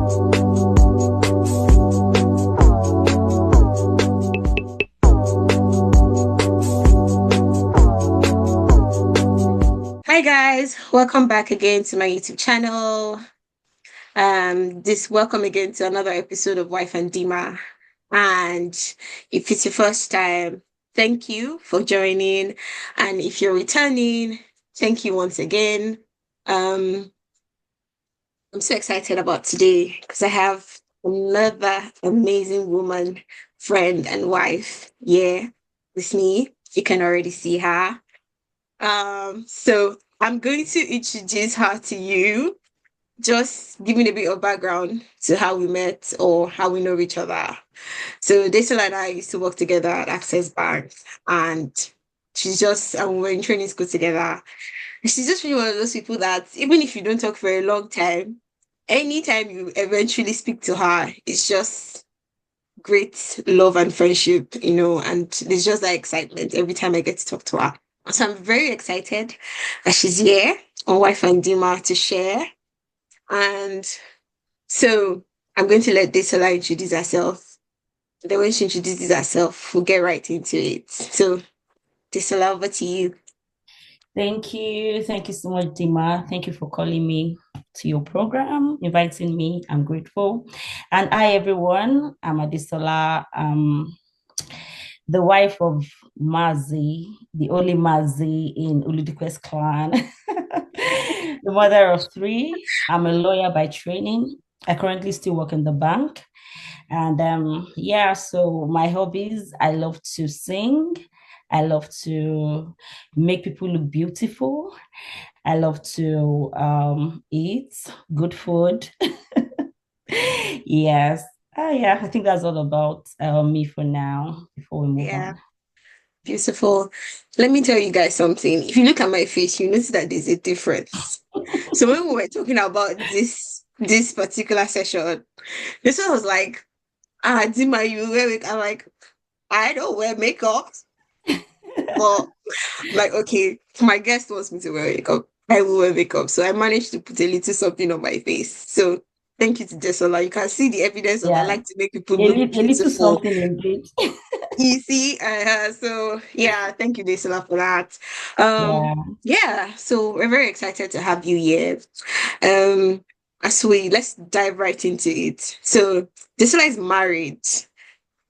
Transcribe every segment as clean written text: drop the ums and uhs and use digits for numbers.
Hi guys, welcome back again to my YouTube channel. This welcome again to another episode of Wife and Dima. And if it's your first time, thank you for joining. And if you're returning, thank you once again. Um, I'm so excited about today because I have another amazing woman, friend, and wife. Yeah, with me. You can already see her. So I'm going to introduce her to you, just giving a bit of background to how we met or how we know each other. So Desel and I used to work together at Access Bank, and and we were in training school together. She's just really one of those people that even if you don't talk for a long time, anytime you eventually speak to her, it's just great love and friendship, and there's just that excitement every time I get to talk to her. So I'm very excited that she's here on Wife and Dima to share. And so I'm going to let Desola introduce herself. Then when she introduces herself, we'll get right into it. So Desola, over to you. Thank you. Thank you so much, Dima. Thank you for calling me to your program, inviting me. I'm grateful. And hi, everyone. I'm Adesola, the wife of Mazi, the only Mazi in Oludipe's clan, the mother of three. I'm a lawyer by training. I currently still work in the bank. And yeah, so my hobbies, I love to sing. I love to make people look beautiful. I love to eat good food. Yes. Yeah, I think that's all about me for now before we move Yeah, on. beautiful. Let me tell you guys something. If you look at my face, you notice that there's a difference. So when we were talking about this particular session, this one was like, Dima, you wear makeup. I'm like, I don't wear makeup. But like, okay, my guest wants me to wear makeup. I will wear makeup. So I managed to put a little something on my face. So thank you to Desola. You can see the evidence of I Yeah, like to make people look a little beautiful. something indeed. You see, so yeah, thank you, Desola, for that. Um, Yeah. yeah, so we're very excited to have you here. Um, let's dive right into it. So Desola is married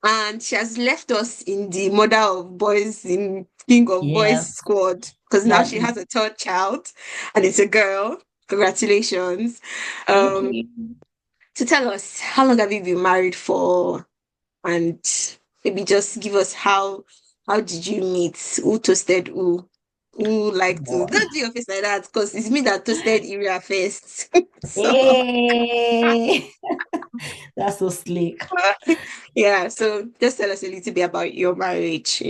and she has left us in the mother of boys in King of Boys Yes. squad because now Yeah. she has a third child and it's a girl. Congratulations. Thank Um, you. to tell us how long have you been married for, and maybe just give us how did you meet? Who toasted who? Who like to Boy. don't do your face like that because it's me that toasted Area first. So Hey, that's so slick. yeah, so just tell us a little bit about your marriage.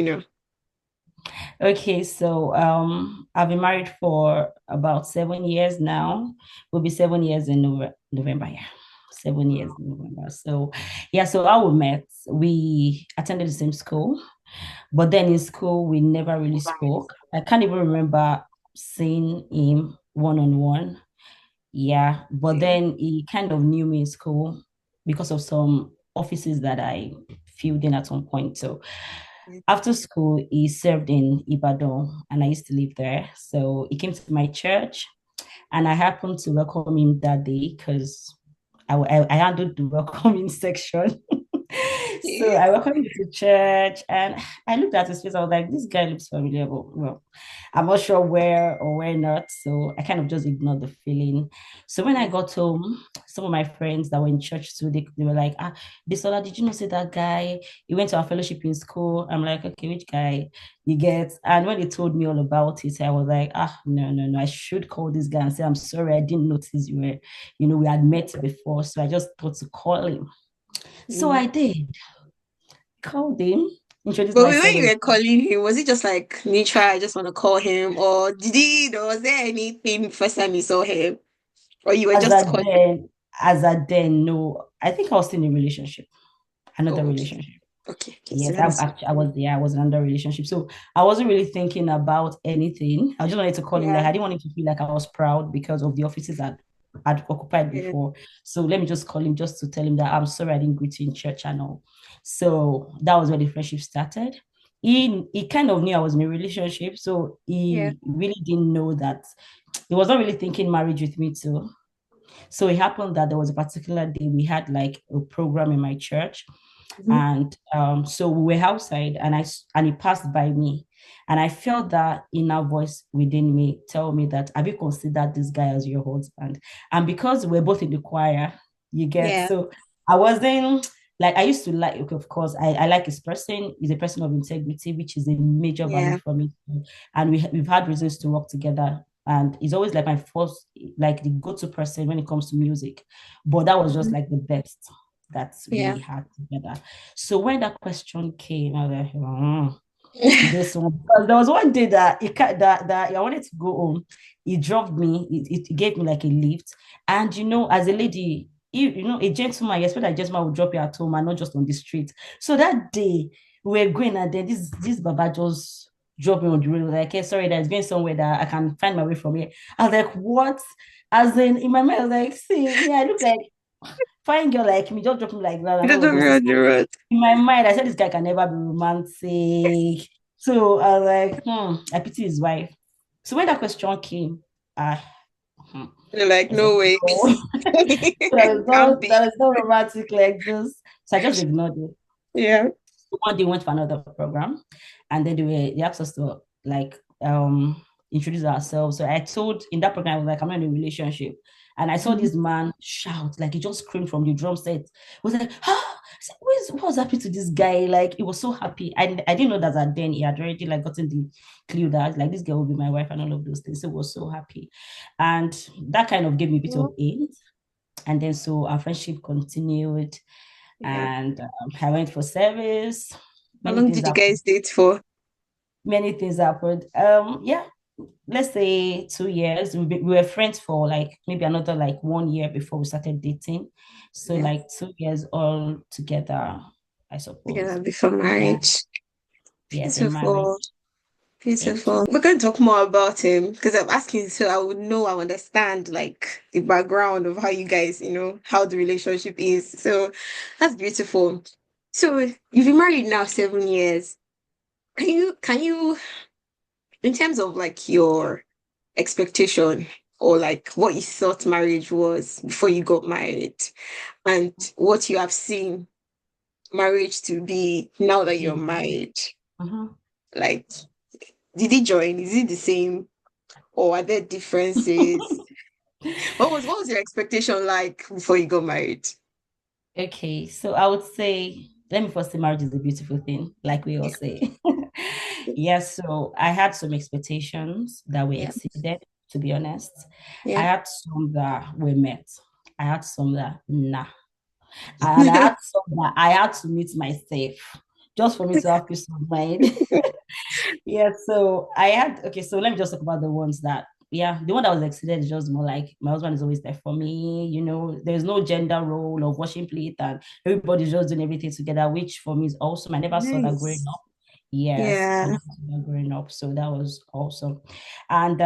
Okay, so I've been married for about 7 years now. Will be 7 years in November, yeah. 7 years in November. So yeah, so how we met, we attended the same school, but then in school we never really spoke. I can't even remember seeing him one on one. Yeah, but Okay. then he kind of knew me in school because of some offices that I filled in at some point. So after school, he served in Ibadan and I used to live there. So he came to my church and I happened to welcome him that day because I handled the welcoming section. So Okay. I welcomed him to church and I looked at his face. I was like, this guy looks familiar, but well, I'm not sure where or where not. So I kind of just ignored the feeling. So when I got home, some of my friends that were in church too, they were like, Bisola, did you know say that guy? He went to our fellowship in school. I'm like, okay, which guy you get? And when they told me all about it, I was like, no, no, no. I should call this guy and say, I'm sorry, I didn't notice you were, we had met before. So I just thought to call him. So Mm. I did. Called him, introduced But when myself. you were calling him, was it just like neutral? I just want to call him, or was there anything first time you saw him, or you were As just a calling? then, as a then, no, I think I was still in a relationship, another Oh, okay, relationship. okay. So Yes, I that's actually I was there. I was in another relationship, so I wasn't really thinking about anything. I just wanted to call him. Like yeah. I didn't want him to feel like I was proud because of the offices had occupied Yeah. before. So let me just call him just to tell him that I'm sorry I didn't greet you in church and all. So that was where the friendship started. He kind of knew I was in a relationship, so Yeah. he really didn't know that he was not really thinking marriage with me too. So it happened that there was a particular day we had like a program in my church, Mhm. and so we were outside, and he passed by me, and I felt that inner voice within me tell me that have you considered this guy as your husband? And because we're both in the choir, you get Yeah. so I wasn't like I used to like. Okay, of course, I like his person. He's a person of integrity, which is a major value Yeah. for me, and we've had reasons to work together. And he's always like my first, like the go-to person when it comes to music. But that was just Mhm. like the best that we Yeah. had together. So when that question came, I was like, this one. Because there was one day that that I wanted to go home. He dropped me. It gave me like a lift. And as a lady, a gentleman, you expect that a gentleman would drop you at home and not just on the street. So that day we were going, and then this Baba just dropped me on the road. Like, hey, sorry, that's going somewhere that I can find my way from here. I was like, what? As in my mind, I was like, see, me, I look like fine girl like me, just drop me like that It and all of doesn't those things. run the road. In my mind, I said this guy can never be romantic. So I was like, I pity his wife. So when that question came, I, hmm, They're like, I said, no way. no, Can't that be. is not romantic like this. So I just ignored it. Yeah. So one day went for another program, and then they asked us to like introduce ourselves. So I told in that program I was like, I'm in a relationship. And I saw Mhm. this man shout, like he just screamed from the drum set. It was like, ah, what was happening to this guy? Like he was so happy. I didn't know that at then he had already like gotten the clue that like this girl will be my wife and all of those things. So he was so happy. And that kind of gave me a bit Yeah. of aid. And then so our friendship continued, Yeah. and I went for service. How Many long things did you happened. guys date for? Many things happened. Yeah, let's say 2 years. We were friends for like maybe another like 1 year before we started dating. So Yeah. like 2 years all together, I Together suppose. before Yeah. marriage. Yes, in marriage. Beautiful. Thank Beautiful. you. We're going to talk more about him because I'm asking so I would know, I understand like the background of how you guys, how the relationship is. So that's beautiful. So you've been married now 7 years. Can you, in terms of like your expectation or like what you thought marriage was before you got married and what you have seen marriage to be now that you're Yeah. married, Mhm. like did he join? Is it the same? Or are there differences? What was your expectation like before you got married? Okay, so I would say, let me first say marriage is a beautiful thing, like we all Yeah, say. Yes, so I had some expectations that were yeah, exceeded, to be honest. I yeah. had some that were met. I had some that nah. And I had some that I had to meet myself just for me to have peace of mind. Yeah, so I had okay, so let me just talk about the ones that the one that was exceeded is just more like my husband is always there for me, there's no gender role of washing plate and everybody's just doing everything together, which for me is awesome. I never saw that growing Nice. up. Yes, I Yeah, never saw that growing up. So that was awesome. And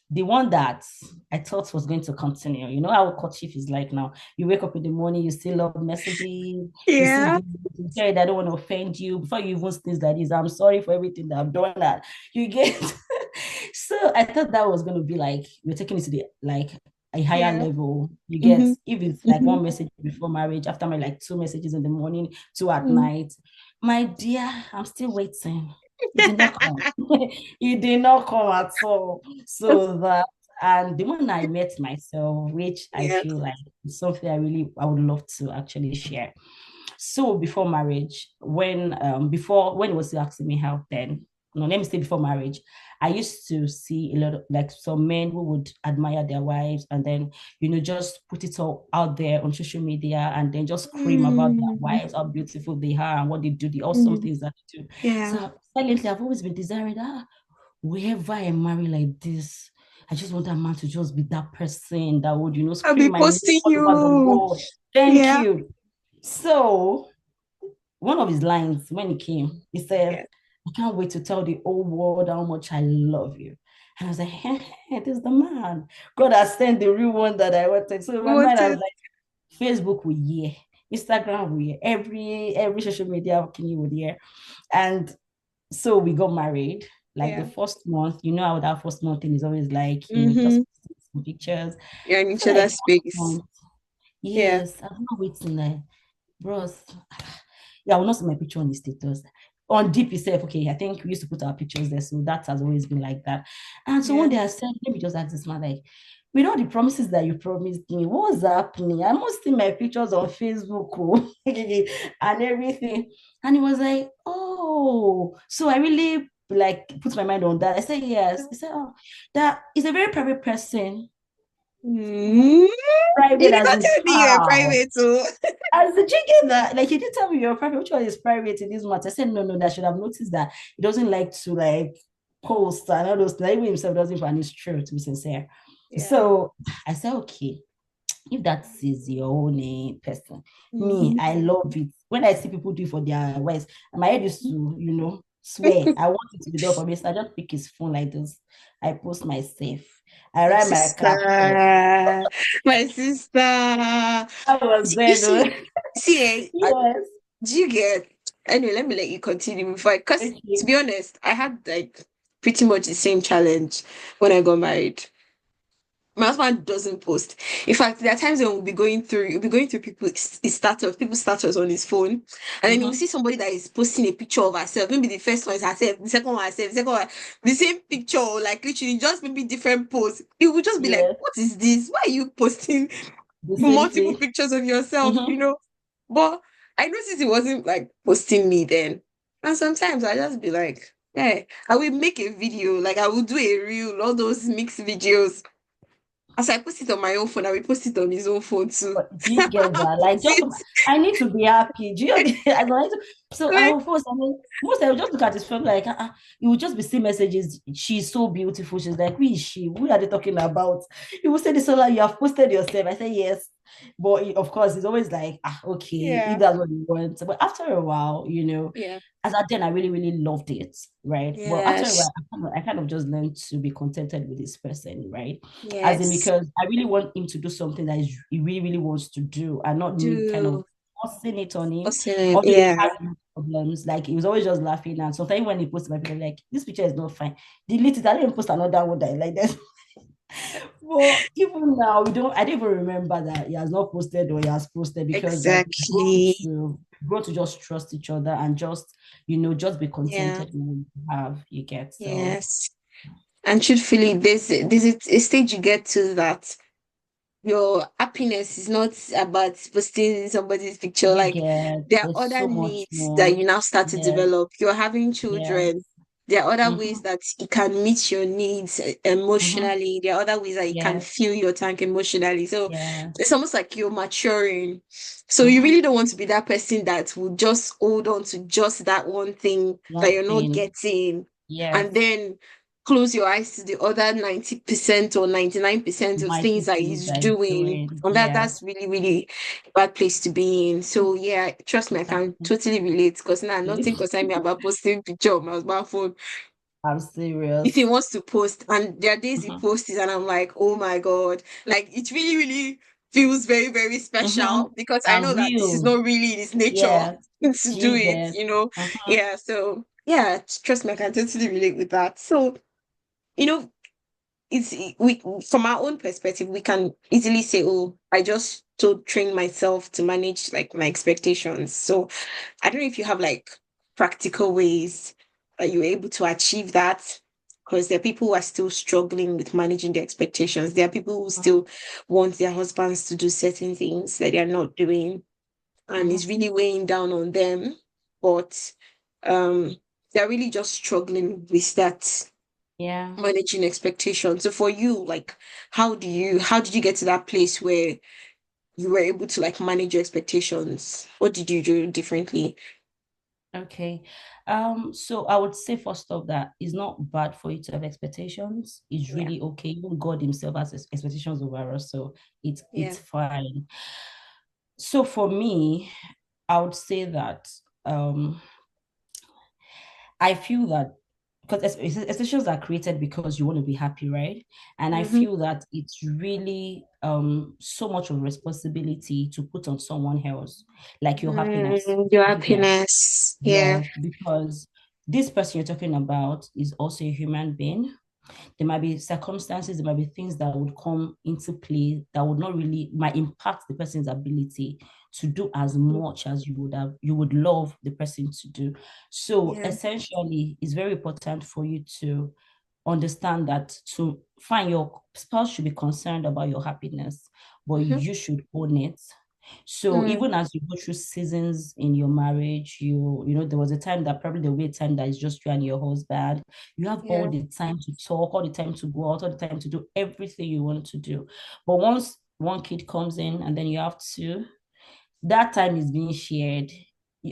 the one that I thought was going to continue. You know how courtship is like now. You wake up in the morning, you still love messaging, you see yeah, the you tell that I don't want to offend you before you even things like this. I'm sorry for everything that I've done that you get. So I thought that was going to be like we're taking it to the like a higher yeah. level. You get Mm-hmm. if it's like Mm-hmm. one message before marriage, after my like two messages in the morning, two at Mm-hmm. night. My dear, I'm still waiting. You did not come. You did not come at all. So that and the one I met myself, which I Yeah. feel like is something I would love to actually share. So before marriage, when it was still asking me help then, no, let me say before marriage, I used to see a lot of like some men who would admire their wives and then, just put it all out there on social media and then just scream about their Mm-hmm. wives, how beautiful they are and what they do, the awesome Mm-hmm. things that they do. Yeah. So silently, I've always been desiring that wherever I marry like this, I just want that man to just be that person that would, I'll scream be my name posting all over the you. world. Thank Yeah. you. So one of his lines when he came, he said, Yeah. I can't wait to tell the whole world how much I love you. And I was like, it is the man. God has sent the real one that I wanted. So in my What mind, I was is like, Facebook will hear, Instagram will hear, every social media can you would hear. And so we got married. Like the yeah. first month, how that first month thing is always like, Mm-hmm. just some pictures. You're in I each feel like other's first space. month, Yeah. yes, I'm not waiting like, bros. Yeah, I will not see my picture on the status. On deep itself, okay, I think we used to put our pictures there, so that has always been like that. And so one Yeah. day I said, let me just ask this man, like, with all the promises that you promised me, what's happening? I must see my pictures on Facebook oh, and everything. And he was like, oh, so I really like put my mind on that. I said, yes. He said, oh, that is a very private person. Mm. You Private did as not in tell me you're how? private, too. As the chicken that, like, you did tell me you're private, which one is private in this matter? I said, no, no, that I should have noticed that he doesn't like to, like, post and all those things. Even himself doesn't, and it's true, to be sincere. Yeah. So I said, okay, if that is your own person, me, Mm-hmm. I love it. When I see people do it for their wives, my head used to, swear. I want it to be done for me. So I just pick his phone like this. I post myself. I My write my caption. sister. My sister. I was You there, though. see, see, Yes. do you get? Anyway, let me let you continue before, because to Okay. be honest, I had like pretty much the same challenge when I got married. My husband doesn't post. In fact, there are times when we'll be going through people's status on his phone, and then you'll Mm-hmm. see somebody that is posting a picture of herself. Maybe the first one is herself, the second one herself, the second one, the same picture, like literally just maybe different pose. It would just be like, Yes. what is this? Why are you posting The same multiple thing. pictures of yourself? Mm-hmm. But I noticed it wasn't like posting me then. And sometimes I just be like, hey, I will make a video, like I will do a reel, all those mixed videos. As I post it on my own phone, I will post it on his own phone too. But do you get that? Like, Post just it. I need to be happy. Do you get? I like to, so I Like, will first. I mean, most I will just look at his phone like, it will just be see messages. She's so beautiful. She's like, who is she? Who are they talking about? He will say this, so like, you have posted yourself. I say yes, but of course, it's always like, okay, if yeah, that's what you want. But after a while, yeah, as at then I really, really loved it, right? But after a while, yes, I kind of just learned to be contented with this person, right? As in, yes. because I really want him to do something that he really, really wants to do, and not me kind of Do forcing it on him. awesome. Although he Yeah, has no problems, like he was always just laughing. And sometimes when he posts my picture, like, this picture is not fine, delete it. I didn't post another one that I like that. Well, even now, I don't even remember that he has not posted or he has posted because, like, exactly. we've grown to just trust each other and just, just be Yeah, contented with what you have, you get. So, yes. And truthfully, there's a stage you get to that your happiness is not about posting somebody's picture. you Like get, there are there's other so much needs that more. you now start to Yes, develop. You're having yes. children. There are other ways Mm-hmm, that it can meet your needs mm-hmm, emotionally. There are other ways that it can yes, fill your tank emotionally. So yes. it's almost like you're maturing. So you Mm-hmm. really don't want to be that person that will just hold on to just that one thing that One you're not thing. getting, and Yes. then close your eyes to the other 90% or 99% of things Mighty that things he's that is doing. doing. And Yes. that's really, really a bad place to be in. So yeah, trust me, I can Exactly. totally relate because now nothing concern me about posting picture on my husband phone. I'm If he serious. wants to post, and there are days he Mm-hmm. posts it and I'm like, oh my God. Like it really, really feels very, very Mm-hmm. special because I And know that this is real. not really in his nature Yes. to do You it, get. Mm-hmm. Yeah, so yeah, trust me, I can totally relate with that. So, you know, it's we from our own perspective we can easily say, oh, I just to train myself to manage like my expectations. So I don't know if you have like practical ways that you're able to achieve that, because there are people who are still struggling with managing their expectations. There are people who Mm-hmm. still want their husbands to do certain things that they are not doing, and Mm-hmm. it's really weighing down on them, but um they're really just struggling with that, Yeah. managing expectations. So for you, like, how did you get to that place where you were able to like manage your expectations? What did you do differently? Okay. So I would say first off that it's not bad for you to have expectations. It's Yeah, really okay. Even God Himself has expectations over us, so it's yeah, fine. So for me, I would say that I feel that because expectations are created because you want to be happy, right? And I Mm-hmm. feel that it's really so much of responsibility to put on someone else, like your happiness. Your You get, happiness. Yeah. yes, because this person you're talking about is also a human being. There might be circumstances, there might be things that would come into play that would not really might impact the person's ability to do as Mhm. much as you would love the person to do. So Yeah. essentially, it's very important for you to understand that to find your spouse should be concerned about your happiness, but Mm-hmm. you should own it. So Mm. even as you go through seasons in your marriage, you know there was a time that probably there will be a time that is just you and your husband. You have all Yeah. the time to talk, all the time to go out, all the time to do everything you want to do. But once one kid comes in and then you have to, that time is being shared.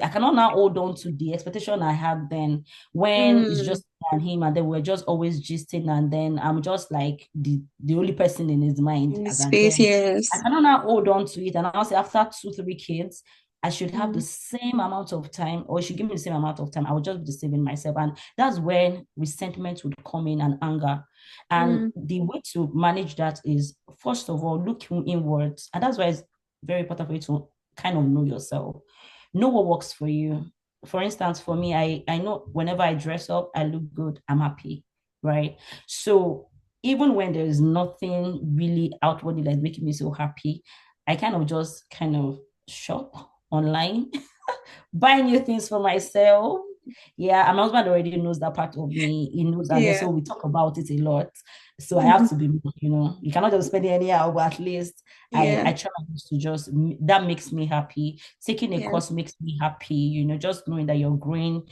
I cannot now hold on to the expectation I had then when it's Mm. just me and him, and then we're just always gisting, and then I'm just like the only person in his mind. In the And space, then I yes. cannot now hold on to it. And I'll say after two, three kids, I should have the Mm. same amount of time, or she give me the same amount of time. I would just be deceiving myself. And that's when resentment would come in and anger. And Mm. the way to manage that is, first of all, looking inwards. And that's why it's very important for you to kind of know yourself, know what works for you. For instance, for me, I know whenever I dress up, I look good, I'm happy, right? So even when there is nothing really outwardly like making me so happy, I kind of just kind of shop online, buy new things for myself. Yeah, and my husband already knows that part of me. He knows that. Yeah. So we talk about it a lot. So I have Mhm. to be, you cannot just spend it anyhow, but at least Yeah. I try my best to just that makes me happy. Taking a Yeah. course makes me happy, just knowing that you're growing,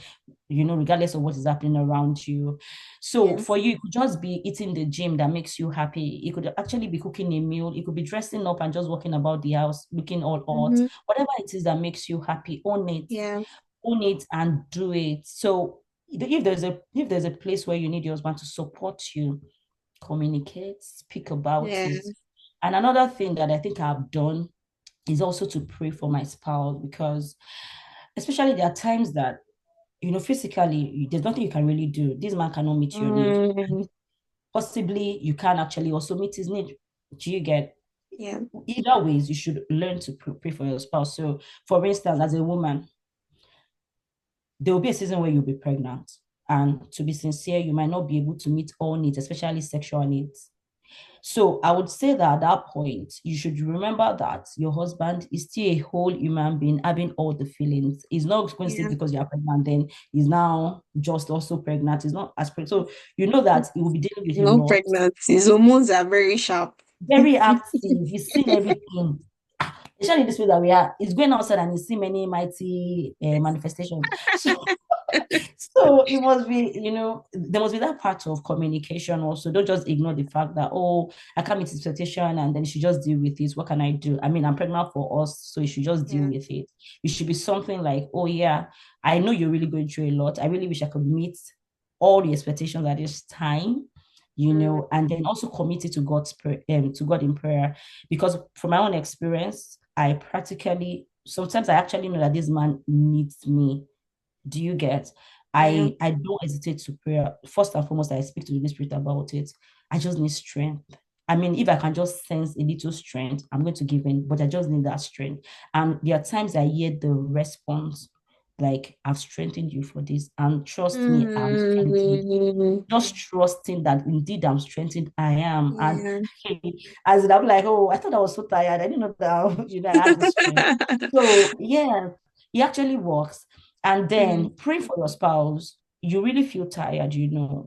regardless of what is happening around you. So Yeah. for you, it could just be eating the gym that makes you happy. It could actually be cooking a meal. It could be dressing up and just walking about the house, looking all hot. Mm-hmm. Whatever it is that makes you happy, Yeah. own it and do it. So if there's a place where you need your husband to support you, communicate, speak about Yeah. it. And another thing that I think I've done is also to pray for my spouse, because especially there are times that physically there's nothing you can really do. This man cannot meet your need. Mm. Possibly you can actually also meet his need. Do you get? Yeah. Either ways, you should learn to pray for your spouse. So for instance, as a woman, there will be a season where you'll be pregnant. And to be sincere, you might not be able to meet all needs, especially sexual needs. So I would say that at that point, you should remember that your husband is still a whole human being having all the feelings. He's not going to say Yeah. because you're pregnant, then he's now just also pregnant. He's not as pregnant. So you know that he will be dealing with a No lot, pregnancies. Hormones are very sharp. very active. He's seen everything. Especially this way that we are, he's going outside and he's seen many mighty manifestations. So it must be, there must be that part of communication also. Don't just ignore the fact that, oh, I can't meet his expectation and then you should just deal with this. What can I do? I mean, I'm pregnant for us, so you should just deal Yeah. with it. It should be something like, oh yeah, I know you're really going through a lot. I really wish I could meet all the expectations at this time, Mm. and then also commit it to to God in prayer. Because from my own experience, I practically sometimes I actually know that this man needs me. Do you get? Yeah. I don't hesitate to pray. First and foremost, I speak to the Holy Spirit about it. I just need strength. I mean, if I can just sense a little strength, I'm going to give in, but I just need that strength. And there are times I hear the response, like, I've strengthened you for this. And trust me, I'm strengthened. Mm. Just trusting that indeed I'm strengthened, I am. And Yeah. hey, as in, I'm like, oh, I thought I was so tired. I didn't know that, I had the strength. So yeah, it actually works. And Mm. then pray for your spouse. You really feel tired,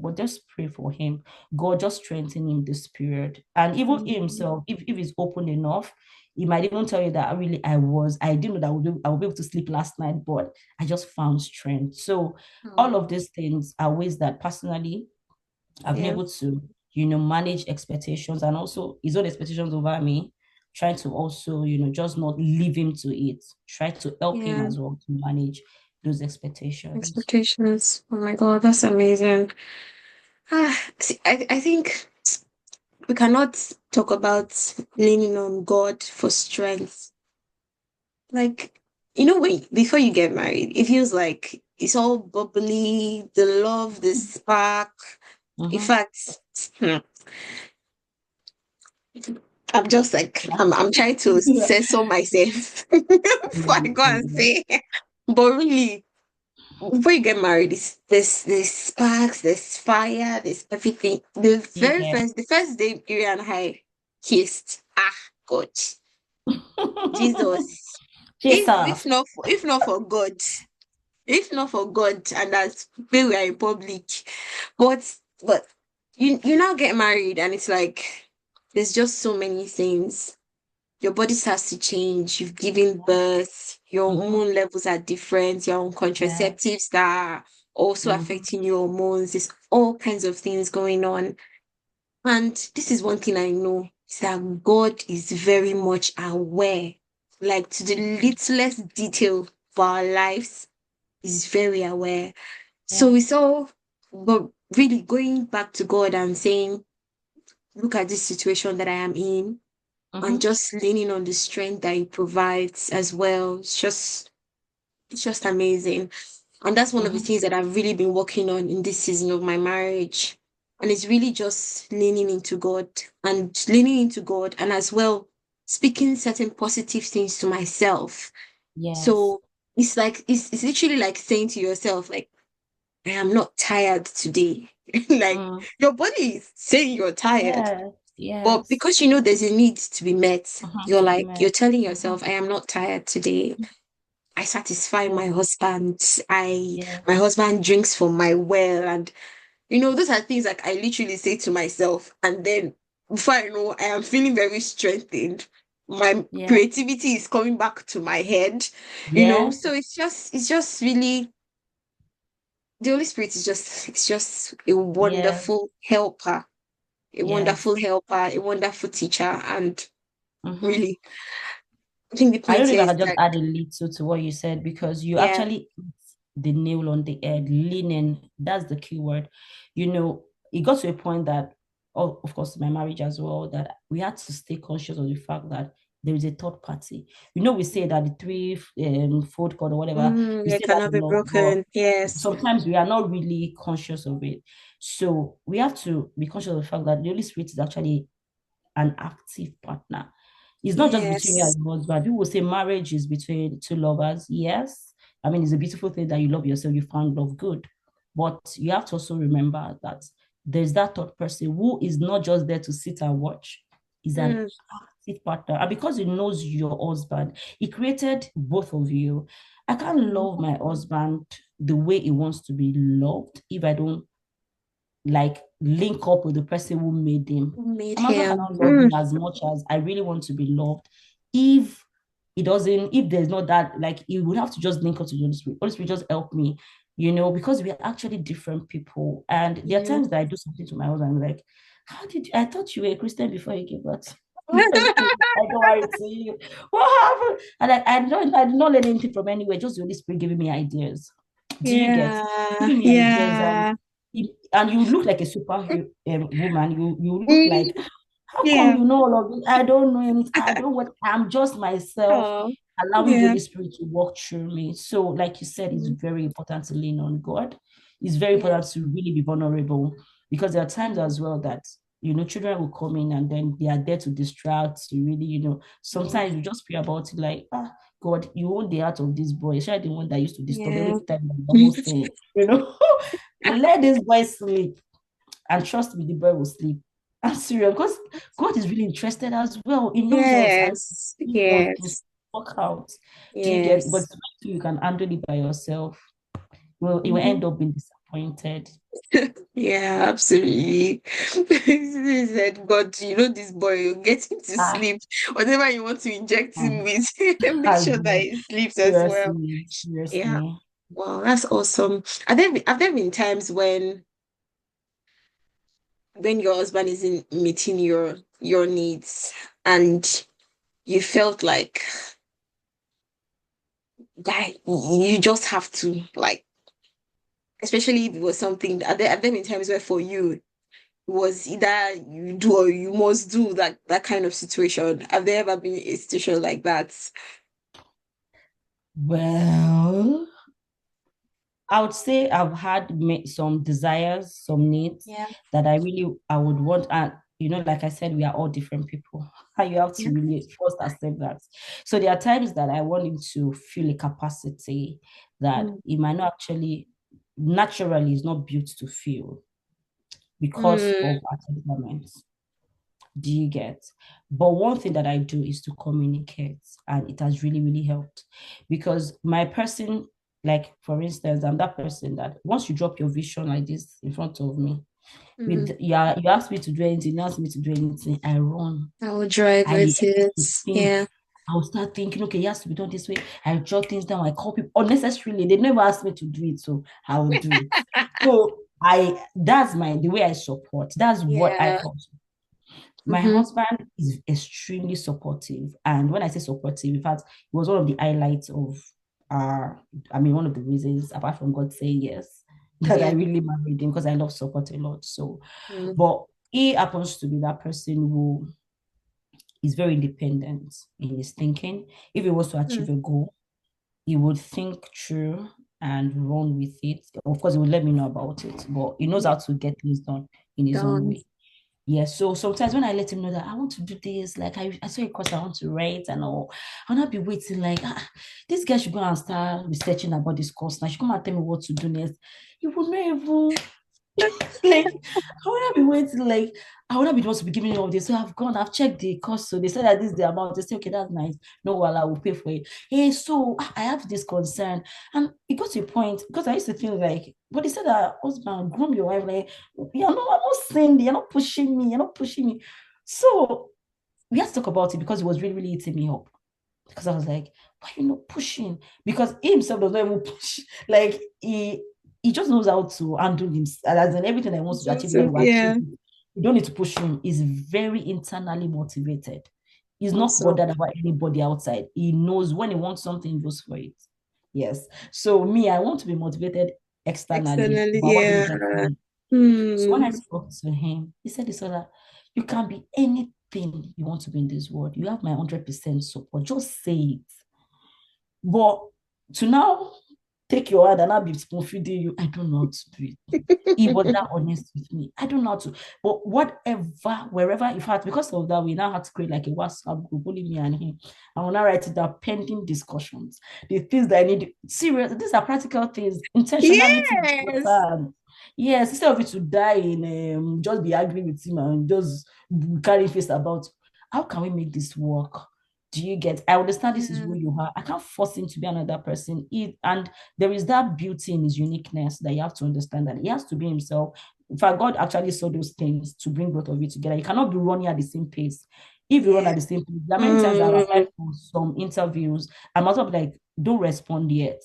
but just pray for him. God just strengthen him this period. And even he Mm. himself, if he's open enough, he might even tell you that really I didn't know that I would be able to sleep last night, but I just found strength. So all Oh. of these things are ways that personally I've been Yeah. able to, manage expectations and also his own expectations over me, trying to also, just not leave him to it, try to help him Yeah. as well to manage those expectations. Expectations. Oh my God, that's amazing. See, I think we cannot talk about leaning on God for strength. Like, when before you get married, it feels like it's all bubbly, the love, the spark. In Mm-hmm. fact, hmm, I'm just like Yeah. I'm trying to Yeah. censor myself before I go and Mm-hmm. say. But really, before you get married, there's sparks, there's fire, there's everything. Yeah. The first day Iri and I kissed, ah, God, Jesus. Jesus. If not for God, if not for God, and that's when we are in public, but you now get married, and it's like there's just so many things. Your body starts to change. You've given birth. Your Mm-hmm. hormone levels are different. You're on Yeah. contraceptives that are also Mm-hmm. affecting your hormones. There's all kinds of things going on. And this is one thing I know is that God is very much aware, like to the littlest detail of our lives, is very aware. Yeah. So it's all, but really going back to God and saying, look at this situation that I am in, and Mm-hmm. just leaning on the strength that He provides as well. It's just amazing. And that's one of the Mm-hmm. things that I've really been working on in this season of my marriage. And it's really just leaning into God, and as well speaking certain positive things to myself. Yes. So it's literally like saying to yourself, like, I am not tired today. Like Mm. your body is saying you're tired, Yes. but Yes. because you know there's a need to be met, Mm-hmm. you're To be like, you're met. telling Mm-hmm. yourself, I am not tired today. I satisfy Yeah. my husband. Yeah. My husband drinks from my well. And those are things like I literally say to myself. And then before I know, I am feeling very strengthened. My Yeah. creativity is coming back to my head. Yes. So it's just really the Holy Spirit is just a Yes. wonderful helper, Yes. a wonderful teacher. And Mm-hmm. really, I think the I point don't know if here I is can just that, add a little to what you said because you yeah. actually hit the nail on the head. Leaning, that's the key word. You know, it got to a point that, oh, of course, my marriage as well, that we had to stay conscious of the fact that there is a third party. We say that the three fold cord or whatever, we It say that cannot be a lot, but broken. Yes. sometimes we are not really conscious of it. So we have to be conscious of the fact that the Holy Spirit is actually an active partner. It's not just between you Yes. and your husband. People will say marriage is between two lovers. Yes. I mean, it's a beautiful thing that you love yourself, you found love good. But you have to also remember that there's that third person who is not just there to sit and watch, is an Mm, active partner. And because he knows your husband, he created both of you. I can't mm. love my husband the way he wants to be loved if I don't like link up with the person who made him. Made My husband him. cannot love Mm, me as much as I really want to be loved. If it doesn't, if there's not that, like it would have to just link up to the Holy Spirit. Holy Spirit just help me, because we are actually different people. And there are yeah. times that I do something to my husband, I'm like, how did you, I thought you were a Christian before you gave birth. Before you came, I go married to you. What happened? And I did not learn anything from anywhere, just the Holy Spirit giving me ideas. Do you get Yeah. giving me ideas Yeah. and you look like a super woman. You look Mm, like, how come yeah. you know all of this? I don't know anything. I don't what I'm just myself, Oh, allowing the yeah. Holy Spirit to walk through me. So, like you said, it's Mm, very important to lean on God. It's very important yes. to really be vulnerable because there are times Mm, as well that children will come in and then they are there to distract, to really, mm, sometimes you just pray about it like, God, you own the heart of this boy. Should I the one that used to disturb every yeah. time I'm almost saying, let this boy sleep and trust me, the boy will sleep. I'm serious because God is really interested as well. He knows us and Yes. He wants things Yes. to work out. Do you get it? But Yes. you can handle it by yourself. Well, you will Mhm. end up being disappointed. Yeah, absolutely. He said, God, this boy, you get him to Ah, sleep. Whatever you want to inject him um, with, make as sure that well. he sleeps as well. Seriously, Yeah. seriously. Wow, that's awesome. Have there been times when your husband isn't meeting your needs, and you felt like, guy, you just have to, like, especially if it was something, have there been times where for you it was either you do or you must do, that kind of situation? Have there ever been a situation like that? Well, I would say I've had some desires, some needs Yeah. that I would want. And like I said, we are all different people. And you have Yeah. to really first accept that. So there are times that I want him to feel a capacity that Mm. he might not actually naturally is not built to feel because Mm. of our temperaments. Do you get? But one thing that I do is to communicate, and it has really, really helped because my person, like for instance, I'm that person that once you drop your vision like this in front of me, with Mm. yeah, you ask me to do anything, you ask me to do anything, I run. I will drive I with it. think Yeah. I'll start thinking, okay, it has to be done this way. I jot things down, I call people unnecessarily. They never asked me to do it, so I will do it. So that's the way I support. That's what I Yeah. call. My Mm-hmm. husband is extremely supportive. And when I say supportive, in fact, it was one of the highlights of uh one of the reasons, apart from God saying yes, that I Yeah. really married him because I love support a lot. So, Mm. but he happens to be that person who is very independent in his thinking. If he wants to Mm. achieve a goal, he would think through and run with it. Of course, he would let me know about it, but he knows Yeah. how to get things done in his own Done. way. Yeah, so sometimes when I let him know that I want to do this, like I saw a course I want to write and all, I'll not be waiting like, this guy should go and start researching about this course. Now she come and tell me what to do next. He would not even like I would not be waiting, like I would not be the one to be giving you all this. So I've checked the cost. So they said that this is the amount. They say, okay, that's nice. No, well, I will pay for it. Hey, so I have this concern. And it got to a point because I used to feel like, but they said that husband, groom your wife, like, I'm not saying you're not pushing me, you're not pushing me. So we had to talk about it because it was really, really eating me up. Because I was like, why are you not pushing? Because he himself does not even push. Like he just knows how to handle himself. As in everything I wants to achieve, he will achieve Yeah. it. You don't need to push him. He's very internally motivated. He's not Awesome. bothered about anybody outside. He knows when he wants something, he goes for it. Yes. So me, I want to be motivated externally, Externally. but I want Yeah. internally. So when I Hmm. spoke to him, he said, Isola, you can be anything you want to be in this world. You have my 100% support. Just say it. But to now take your hand and I'll be spoon feeding you, I don't know how to do it. He was that honest with me. I don't know how to. But whatever, wherever, in fact, because of that, we now have to create like a WhatsApp group, only me and him. I will now write it down pending discussions. The things that I need. Serious, these are practical things. Intentionality is Yes. important. Yes, instead of it to die in just be arguing with him and just carry face about how can we make this work? Do you get? I understand this is who Yeah. you are. I can't force him to be another person. And there is that beauty in his uniqueness that you have to understand that he has to be himself. In fact, God actually saw those things to bring both of you together. You cannot be running at the same pace. If you run Yeah. at the same pace, there are many times I've applied Mm. for some interviews. I must have like, don't respond yet.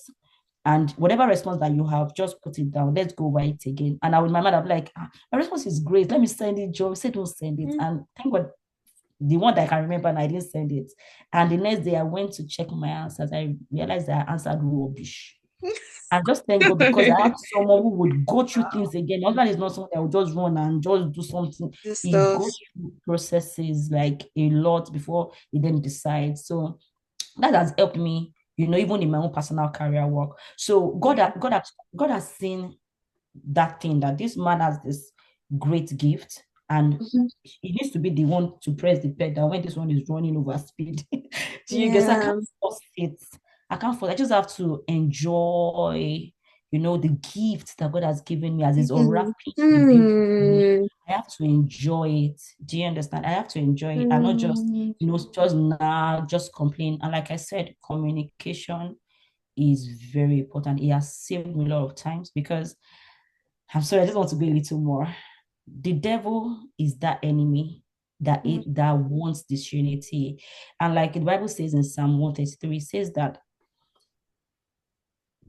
And whatever response that you have, just put it down. Let's go over it again. And I would my mother be like, my response is great. Let me send it, Joe. Say don't send it. Mm. And thank God the one that I can remember and I didn't send it. And the next day I went to check my answers. I realized that I answered rubbish. And just thank God because I have someone who would go through things again. My husband is not someone that will just run and just do something. This He stuff. goes through processes like a lot before he then decides. So that has helped me, even in my own personal career work. So Yeah. God has seen that thing that this man has this great gift and Mhm. he needs to be the one to press the pedal when this one is running over speed. Do you guess I Yeah. can't force it? I can't force. I just have to enjoy, the gift that God has given me as He's Mhm. unwrapping the beauty for me. Mm. I have to enjoy it. Do you understand? I have to enjoy it and not just, Mm. just now, just complain. And like I said, communication is very important. It has saved me a lot of times because I'm sorry, I just want to go a little more. The devil is that enemy Mm. that wants disunity. And like the Bible says in Psalm 133, it says that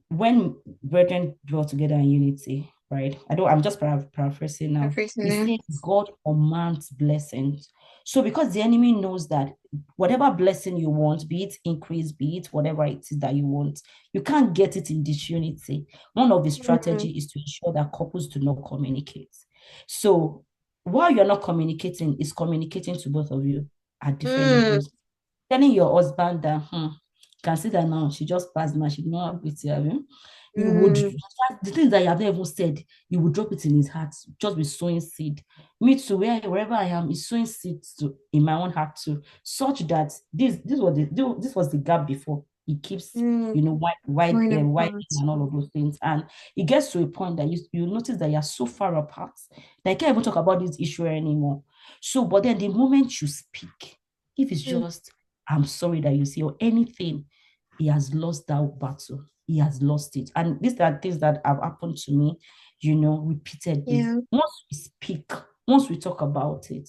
when brethren dwell together in unity, right? I'm just paraphrasing now. It Everything. says God commands blessings. So because the enemy knows that whatever blessing you want, be it increase, be it whatever it is that you want, you can't get it in disunity. One of the Mm. strategy is to ensure that couples do not communicate. So while you're not communicating, it's communicating to both of you at different Mm. levels. Telling your husband that, can see that now she just passed now, she did not have with you. He would, Mm, the things that you have never even said, you would drop it in his heart, just be sowing seed. Me too, wherever I am, is sowing seeds to in my own heart too, such that this was the gap before. It keeps, mm, wide, growing widening apart. and all of those things. And it gets to a point that you notice that you're so far apart that you can't even talk about this issue anymore. So, but then the moment you speak, if it's Mm, just, I'm sorry that you see, or anything, he has lost that battle. He has lost it. And these are things that have happened to me, repeatedly. yeah. Once we speak, once we talk about it,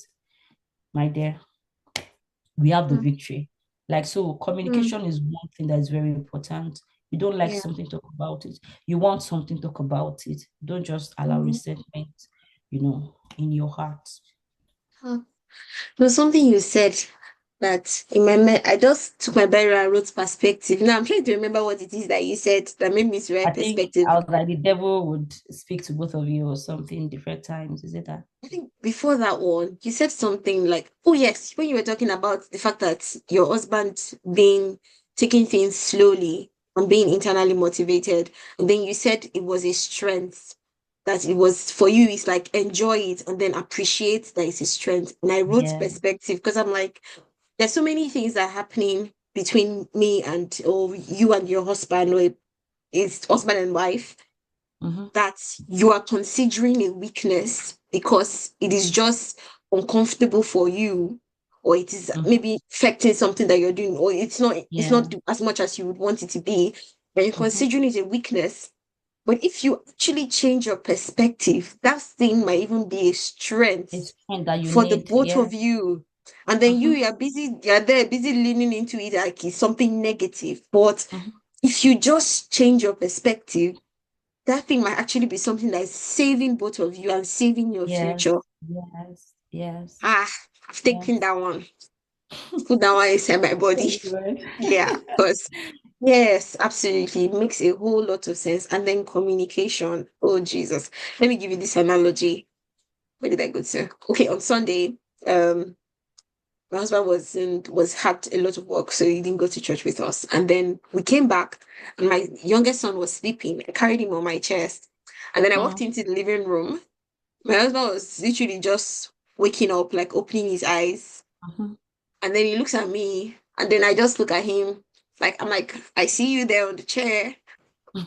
my dear, we have the Mm, victory. Like, so mm, communication is one thing that is very important. You don't like yeah. something, talk about it. You want something, talk about it. Don't just allow Mm. resentment, in your heart. Huh. There's something you said that in my mind, I just took my Bible and wrote perspective. Now I'm trying to remember what it is that you said that made me to I write think perspective. I was like the devil would speak to both of you or something different times. Is it that? I think before that one, you said something like, oh, yes, when you were talking about the fact that your husband being taking things slowly and being internally motivated, and then you said it was a strength, that it was for you, it's like enjoy it and then appreciate that it's a strength. And I wrote Yeah. perspective because I'm like, there's so many things that are happening between me and or you and your husband, or it's husband and wife, Mm-hmm. that you are considering a weakness because it is just uncomfortable for you, or it is Mm-hmm. maybe affecting something that you're doing, or it's not Yeah. as much as you would want it to be, and you're Mm-hmm. considering it a weakness. But if you actually change your perspective, that thing might even be a strength It's kind that you for the need. both Yeah. of you. And then Mm-hmm. you're there busy leaning into it like it's something negative. But Mm-hmm. if you just change your perspective, that thing might actually be something that is saving both of you and saving your Yes. future. Yes. Yes. Ah, I've taken Yes. that one. Put that one inside my body. Very good. Yeah, because yes, absolutely. It makes a whole lot of sense. And then communication. Oh, Jesus. Let me give you this analogy. Where did I go to? Okay, on Sunday, my husband was had a lot of work, so he didn't go to church with us. And then we came back, and my youngest son was sleeping. I carried him on my chest. And then I walked Mm, into the living room. My husband was literally just waking up, like opening his eyes. mhm. And then he looks at me. And then I just look at him. Like, I'm like, I see you there on the chair.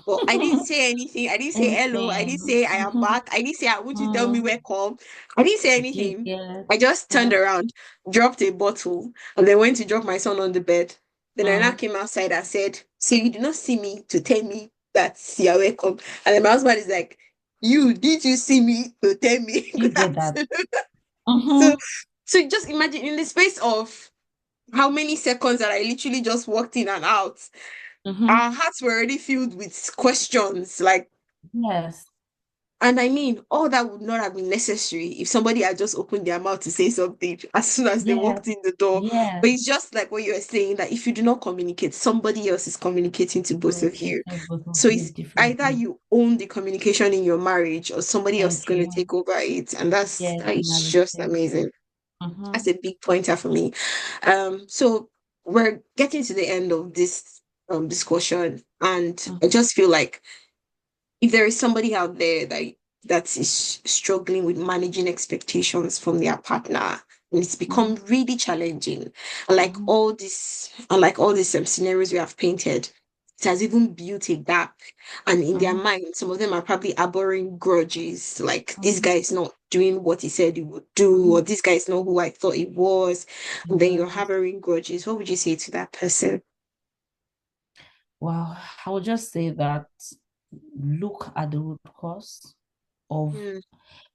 But I didn't say anything. I didn't say hello. I didn't Anything. say I am Mhm. back. I didn't say I want you to tell me Mm. welcome. I didn't say Do you anything. get? I just turned Yeah. around, dropped a bottle, and then went to drop my son on the bed. Then I now Mm. came outside and said, so you did not see me to tell me that you are welcome. And then my husband is like, did you see me to tell me Do you good get that? afternoon? So, Mm-hmm. so just imagine in the space of how many seconds that I literally just walked in and out, Mm-hmm. our hearts were already filled with questions like, Yes. and I mean, all that would not have been necessary if somebody had just opened their mouth to say something as soon as they Yes. walked in the door. Yes. But it's just like what you were saying, that if you do not communicate, somebody else is communicating to both of you. Communicating both of So you it's either differently. you own the communication in your marriage or somebody else is Thank going to you. take over it. And Yes, that is Natalie. just Thank you. amazing. Mm-hmm. That's a big pointer for me. So we're getting to the end of this discussion, and I Mm-hmm. just feel like if there is somebody out there that is struggling with managing expectations from their partner, and it's become Mm-hmm. really challenging, and Mm-hmm. like all these scenarios we have painted, it has even built a gap. And in their Mm-hmm. mind, some of them are probably harboring grudges, like this Mm-hmm. guy is not doing what he said he would do, Mm-hmm. or this guy is not who I thought he was. And then you're Yes. harboring grudges. What would you say to that person? Well, I would just say that look at the root cause of Mm,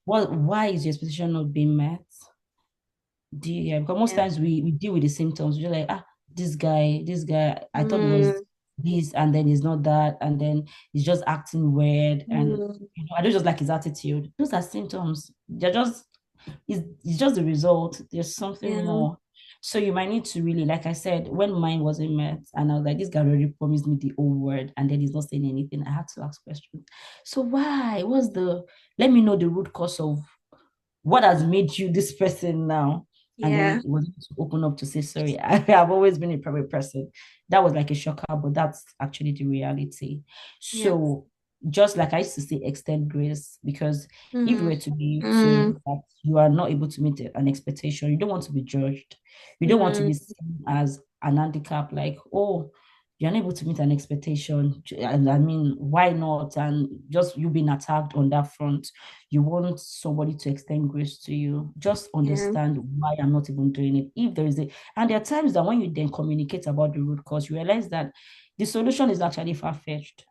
why is your expectation not being met? Yeah, because most yeah. times we deal with the symptoms. We're like, this guy, I thought it was Mm, this, and then he's not that, and then he's just acting weird, and mm, I don't just like his attitude. Those are symptoms. It's just the result. There's something yeah. more. So you might need to really, like I said, when mine wasn't met, and I was like, this guy already promised me the whole word, and then he's not saying anything. I had to ask questions. So why? Let me know the root cause of what has made you this person now? And then Yeah. it was to open up to say, sorry, I have always been a private person. That was like a shocker, but that's actually the reality. Yeah. So just like I used to say, extend grace, because if you Mm, were to be mm, to that you are not able to meet an expectation, you don't want to be judged. You don't want to be mm, seen as an handicap, like, oh, you're unable to meet an expectation. And I mean, why not? And just you being attacked on that front, you want somebody to extend grace to you. Just yeah. understand why I'm not even doing it. If there is a, and there are times that when you then communicate about the root cause, you realize that the solution is actually far-fetched.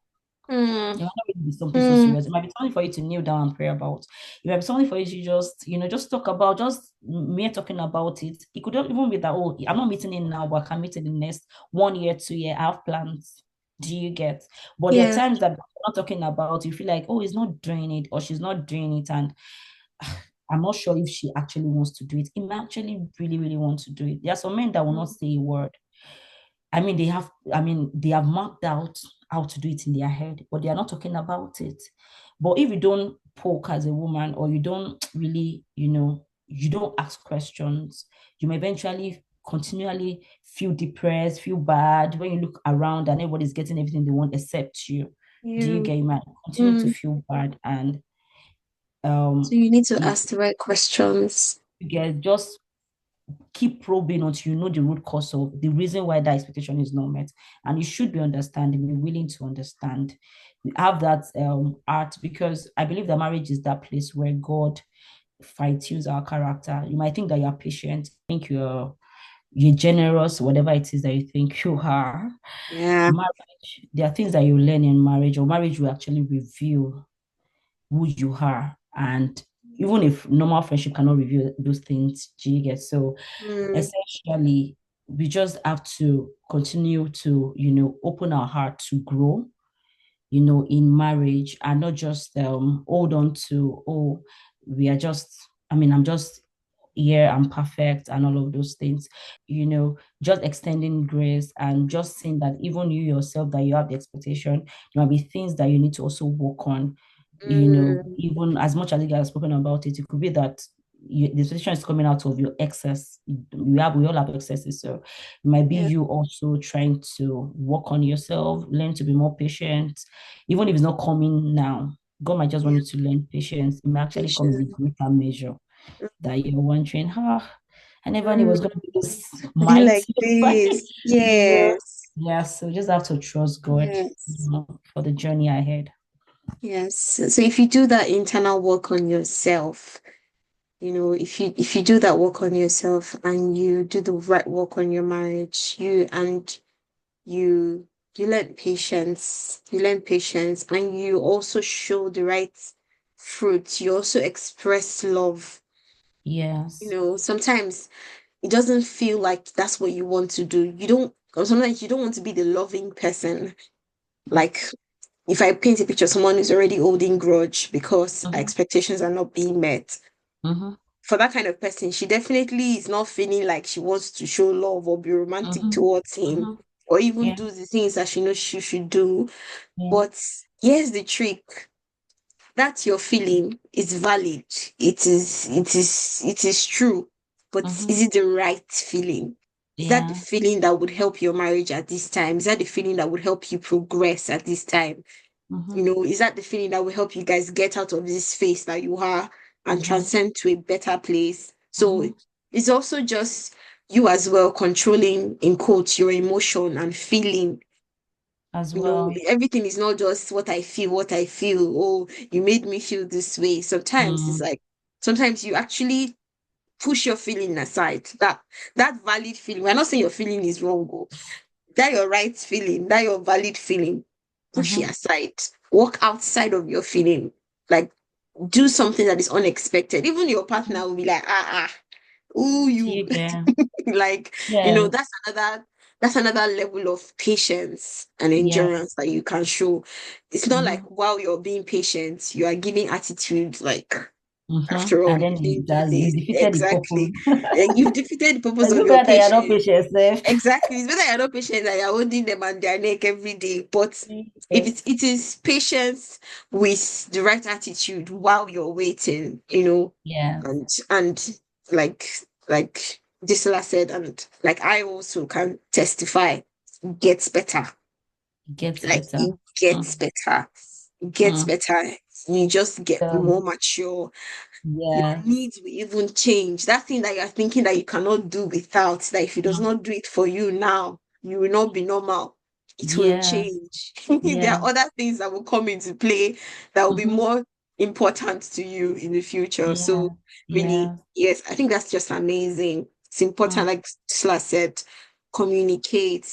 It Mm, might not really be something so mm, serious. It might be something for you to kneel down and pray about. It might be something for you to just, just talk about, just mere talking about it. It could even be that, oh, I'm not meeting it now, but I can meet it in the next 1 year, 2 year. I have plans. Do you get? But there are yeah. times that we're not talking about, you feel like, oh, he's not doing it or she's not doing it. And I'm not sure if she actually wants to do it. He might actually really, really want to do it. There are some men that will not Mm, say a word. They have marked out how to do it in their head, but they are not talking about it. But if you don't poke as a woman, or you don't really, you don't ask questions, you may eventually continually feel depressed, feel bad when you look around and everybody's getting everything they want except you. Do you yeah. get? You might continue to Mm. feel bad, and So um you need to you ask the right questions. get just keep probing until you know the root cause of the reason why that expectation is not met. And you should be understanding, be willing to understand, have that art, because I believe that marriage is that place where God fine tunes our character. You might think that you're patient, think you're generous, whatever it is that you think you are. Yeah. Marriage, there are things that you learn in marriage, or marriage will actually reveal who you are. And even if normal friendship cannot reveal those things, do you get? So Mm, essentially, we just have to continue to, open our heart to grow, in marriage, and not just hold on to, oh, we are just, I'm just here, I'm perfect, and all of those things. Just extending grace and just saying that even you yourself, that you have the expectation, there might be things that you need to also work on. mm, Even as much as you guys have spoken about it, it could be that the expectation is coming out of your excess. We all have excesses, so it might be yeah. you also trying to work on yourself, learn to be more patient, even if it's not coming now. God might just want Yeah. you to learn patience. It may actually come in a Patient. greater measure that you're wondering, I never knew it was Mm, going to be this like mighty. this. you know. Yes. Yeah, so we just have to trust God, Yes. for the journey ahead. Yes. So if you do that internal work on yourself, if you do that work on yourself and you do the right work on your marriage, you you learn patience, and you also show the right fruit. You also express love. Yes. Sometimes it doesn't feel like that's what you want to do. You don't, or sometimes you don't want to be the loving person. Like if I paint a picture of someone who's already holding grudge because her Mm-hmm. expectations are not being met, Mm-hmm. for that kind of person, she definitely is not feeling like she wants to show love or be romantic Mm-hmm. towards him Mm-hmm. or even Yeah. do the things that she knows she should do. Yeah. But here's the trick. That your feeling is valid. It is true. But Mm-hmm. is it the right feeling? Is that the Yeah. feeling that would help your marriage at this time? Is that the feeling that would help you progress at this time? Mm-hmm. Is that the feeling that will help you guys get out of this phase that you are and Mm-hmm. transcend to a better place? So Mm-hmm. it's also just you as well controlling, in quotes, your emotion and feeling. As well. Everything is not just what I feel. Oh, you made me feel this way. Sometimes it's Mm. like, sometimes you actually push your feeling aside. That valid feeling. We're not saying your feeling is wrong. Oh, that your right feeling, that your valid feeling, push it Mm-hmm. aside. Walk outside of your feeling. Like, do something that is unexpected. Even your Mm-hmm. partner will be like, ooh, Do you. you get? Like, Yes. that's another level of patience and Yes. endurance that you can show. It's not like Mm-hmm. while you're being patient, you are giving attitude like, Mm-hmm. after all, And you then didn't do you this. defeated the Exactly. purpose. You've defeated the purpose It's of even your better that you're not patience. patient, safe. Exactly. It's better you're not patient that you're holding them on their neck every day. But if Yes. it is patience with the right attitude while you're waiting, Yes. and like Gisela said, and like I also can testify, it gets better. It gets Like better. it gets Mm. better. gets Mm. better. You just get Um, more mature. Your yes. needs will even change. That thing that you're thinking that you cannot do without, that if it does Mm. not do it for you now, you will not be normal. It will Yes. change. There are Yeah. other things that will come into play that will be Mm-hmm. more important to you in the future. Yeah. So really, Yeah. yes, I think that's just amazing. It's important, Mm. like Sla said, communicate,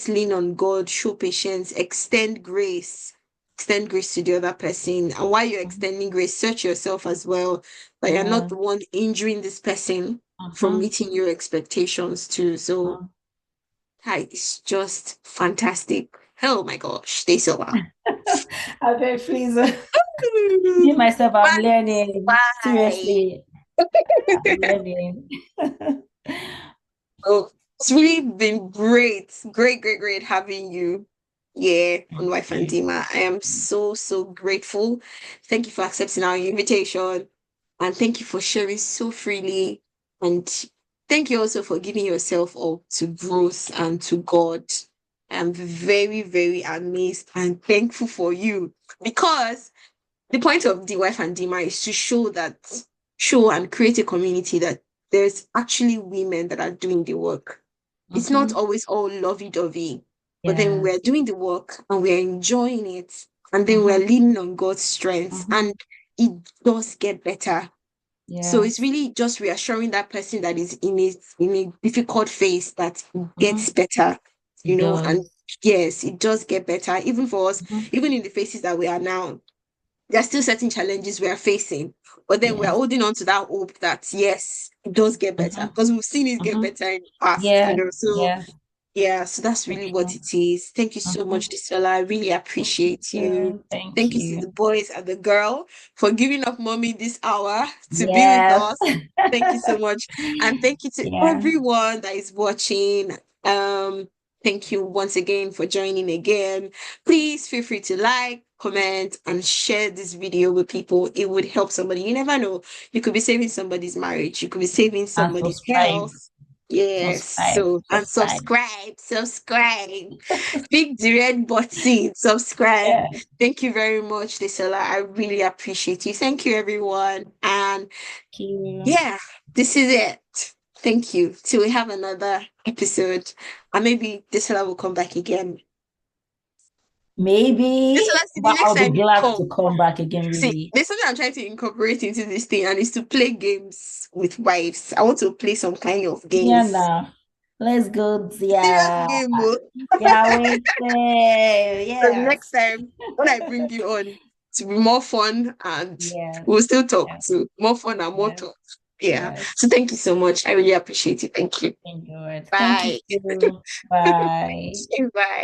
lean on God, show patience, extend grace to the other person. And while you're Mm. extending grace, search yourself as well, that you're not Yeah. the one injuring this person from Mm-hmm. meeting your expectations too. So, Mm. hi, it's just fantastic. Oh my gosh, they so well. I'm very pleased. Me myself, I'm learning. Bye. Seriously, I'm learning. Oh, it's really been great, great, great, great having you. Yeah, on Thank Wife and you. Dima. I am so, so grateful. Thank you for accepting our invitation. And thank you for sharing so freely. And thank you also for giving yourself up to growth and to God. I'm very, very amazed and thankful for you because the point of the wife and Dima is to show and create a community that there's actually women that are doing the work. It's not Mm-hmm. always all lovey-dovey, but then we're Yes. doing the work and we're enjoying it, and then we're Mm-hmm. leaning on God's strength, Mm-hmm. and it does get better. So it's Yes. really just reassuring that person that is in a difficult phase that it Mm-hmm. gets better, It and does. yes, it does get better, even for us, Mm-hmm. even in the phases that we are now. There are still certain challenges we are facing, but then we are Yes. holding on to that hope that yes, it does get better Mm-hmm. because we've seen it get Mm-hmm. better in the past, Yes. So Yes. yeah, so that's For really what sure. it is. Thank you so Mm-hmm. much, Disola. I really Thank you appreciate you. too. Thank Thank you to you. the boys and the girl for giving up mommy this hour to be with Yes. us. Thank you so much. And thank you to Yeah. everyone that is watching. Thank you once again for joining again. Please feel free to like, comment, and share this video with people. It would help somebody. You never know. You could be saving somebody's marriage. You could be saving And somebody's subscribe. health. Yes. Subscribe. So, and Subscribe. subscribe. Big the red button, subscribe. Yeah. Thank you very much, Lisola. I really appreciate you. Thank you, everyone. And Thank you. yeah, this is it. Thank you. Till we have another episode. And maybe Lisola will come back again. Maybe, Lisola, see the but next I'll be time you glad to come. come back again, See, really. there's something I'm trying to incorporate into this thing, and it's to play games with wives. I want to play some kind of Yeah, games. now. Let's go. Serious Yeah. game, oh. Yeah, wait there. So Yes. next time when I bring you on, to be more fun and Yes. we'll still talk Yes. too. More fun and more Yes. talk. Yeah. Yes. So thank you so much. I really appreciate it. Thank you. Enjoyed. Thank Bye. you. Bye. Bye.